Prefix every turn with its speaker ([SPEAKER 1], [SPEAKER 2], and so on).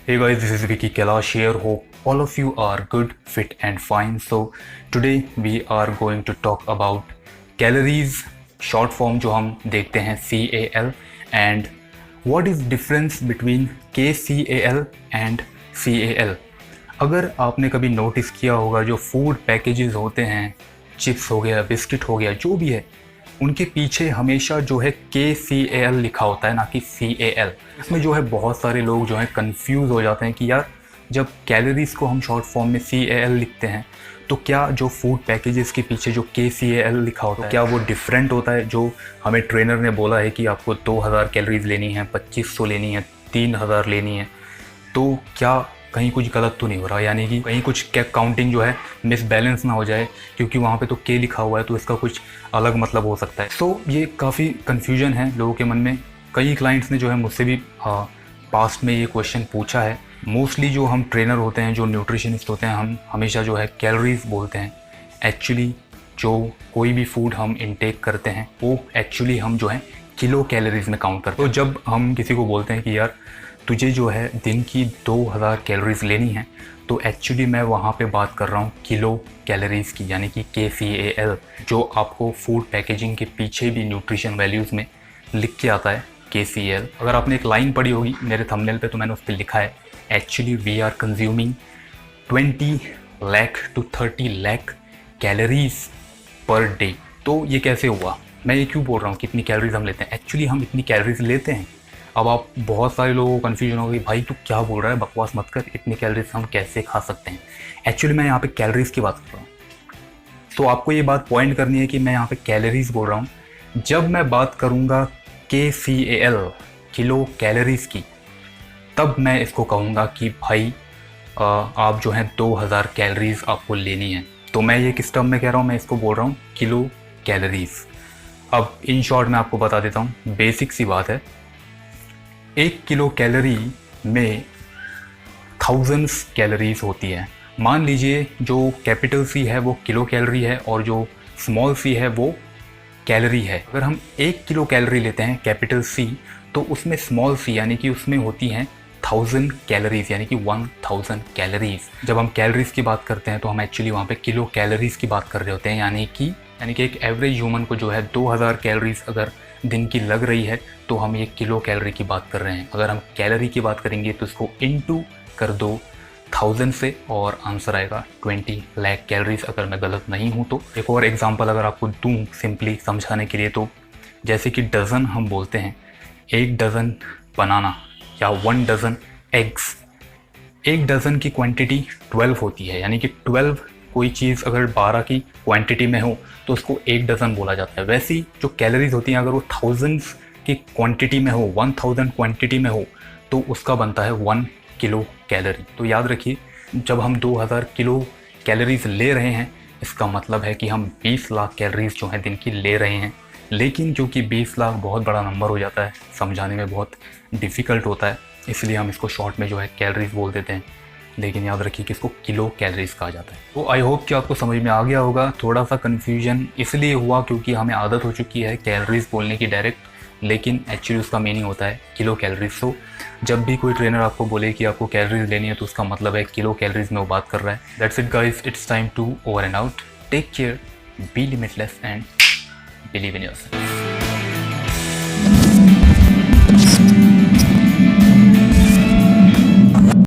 [SPEAKER 1] Hey guys, this is Vicky Kailash here. Hope all of you are good, fit and fine. So today we are going to talk about calories, short form जो हम देखते हैं CAL, and what is difference between KCAL and CAL. अगर आपने कभी notice किया होगा जो फूड पैकेजेस होते हैं, चिप्स हो गया, बिस्किट हो गया, जो भी है, उनके पीछे हमेशा जो है KCAL लिखा होता है, ना कि CAL. इसमें जो है बहुत सारे लोग जो है कंफ्यूज हो जाते हैं कि यार जब कैलोरीज़ को हम शॉर्ट फॉर्म में CAL लिखते हैं तो क्या जो फूड पैकेजेस के पीछे जो KCAL लिखा होता है क्या वो डिफरेंट होता है. जो हमें ट्रेनर ने बोला है कि आपको 2000 कैलोरीज लेनी है, 2500 लेनी है, 3000 लेनी है, तो क्या कहीं कुछ गलत तो नहीं हो रहा, यानी कि कहीं कुछ काउंटिंग जो है मिसबैलेंस ना हो जाए, क्योंकि वहाँ पे तो K लिखा हुआ है तो इसका कुछ अलग मतलब हो सकता है. सो ये काफ़ी कन्फ्यूजन है लोगों के मन में. कई क्लाइंट्स ने जो है मुझसे भी पास्ट में ये क्वेश्चन पूछा है. मोस्टली जो हम ट्रेनर होते हैं, जो न्यूट्रिशनिस्ट होते हैं, हम हमेशा जो है कैलोरीज बोलते हैं. एक्चुअली जो कोई भी फूड हम इनटेक करते हैं वो एक्चुअली हम जो है किलो कैलोरीज में काउंट करते हैं. तो जब हम किसी को बोलते हैं कि यार तुझे जो है दिन की 2000 कैलोरीज लेनी है, तो एक्चुअली मैं वहाँ पे बात कर रहा हूँ किलो कैलोरीज़ की, यानी कि KCAL, जो आपको फूड पैकेजिंग के पीछे भी न्यूट्रिशन वैल्यूज़ में लिख के आता है KCAL. अगर आपने एक लाइन पढ़ी होगी मेरे थंबनेल पे, तो मैंने उस पर लिखा है actually we are consuming 20 lakh to 30 lakh calories per day. तो ये कैसे हुआ, मैं ये क्यों बोल रहा हूँ कितनी कैलोरीज हम लेते हैं. एक्चुअली हम इतनी कैलोरीज लेते हैं. अब आप बहुत सारे लोगों को कन्फ्यूजन होगी, भाई तू क्या बोल रहा है, बकवास मत कर, इतनी कैलोरीज हम कैसे खा सकते हैं. एक्चुअली मैं यहाँ पे कैलोरीज की बात कर रहा हूँ. तो आपको ये बात पॉइंट करनी है कि मैं यहाँ पे कैलोरीज बोल रहा हूँ. जब मैं बात करूँगा KCAL, किलो कैलोरीज की, तब मैं इसको कहूँगा कि भाई आप जो है 2000 कैलोरीज आपको लेनी है. तो मैं ये किस टर्म में कह रहा हूँ, मैं इसको बोल रहा हूँ किलो कैलोरीज. अब इन शॉर्ट मैं आपको बता देता हूँ, बेसिक सी बात है. 1 किलो कैलोरी में थाउजेंड्स कैलोरीज होती है. मान लीजिए जो कैपिटल C है वो किलो कैलोरी है और जो स्मॉल c है वो कैलोरी है. अगर हम 1 किलो कैलोरी लेते हैं कैपिटल C, तो उसमें स्मॉल c यानी कि उसमें होती हैं 1000 कैलोरीज, यानी कि 1000 कैलोरीज. जब हम कैलोरीज की बात करते हैं तो हम एक्चुअली वहाँ पे किलो कैलोरीज की बात कर रहे होते हैं, यानी कि एक एवरेज ह्यूमन को जो है 2000 कैलोरीज अगर दिन की लग रही है तो हम ये किलो कैलोरी की बात कर रहे हैं. अगर हम कैलोरी की बात करेंगे तो इसको इनटू कर दो 1000 से और आंसर आएगा 20 लाख कैलोरीज, अगर मैं गलत नहीं हूँ तो. एक और एग्जांपल अगर आपको दूँ सिंपली समझाने के लिए, तो जैसे कि डज़न हम बोलते हैं, 1 डज़न बनाना या 1 डज़न एग्स, 1 डज़न की क्वांटिटी 12 होती है, यानी कि 12 कोई चीज़ अगर 12 की क्वांटिटी में हो तो उसको 1 डज़न बोला जाता है. वैसे ही जो कैलोरीज होती हैं अगर वो थाउजेंड्स की क्वांटिटी में हो, 1000 क्वांटिटी में हो, तो उसका बनता है 1 किलो कैलोरी. तो याद रखिए, जब हम 2000 किलो कैलोरीज ले रहे हैं, इसका मतलब है कि हम 20 लाख कैलोरीज जो है दिन की ले रहे हैं. लेकिन क्योंकि 20 लाख बहुत बड़ा नंबर हो जाता है, समझाने में बहुत डिफ़िकल्ट होता है, इसलिए हम इसको शॉर्ट में जो है कैलोरीज बोल देते हैं. लेकिन याद रखिए कि इसको किलो कैलोरीज कहा जाता है. तो आई होप कि आपको समझ में आ गया होगा. थोड़ा सा कन्फ्यूजन इसलिए हुआ क्योंकि हमें आदत हो चुकी है कैलोरीज बोलने की डायरेक्ट, लेकिन एक्चुअली उसका मीनिंग होता है किलो कैलोरीज. सो जब भी कोई ट्रेनर आपको बोले कि आपको कैलोरीज लेनी है तो उसका मतलब है किलो कैलोरीज में वो बात कर रहा है. That's it guys, it's time to over and out. Take care, be limitless and believe in yourself.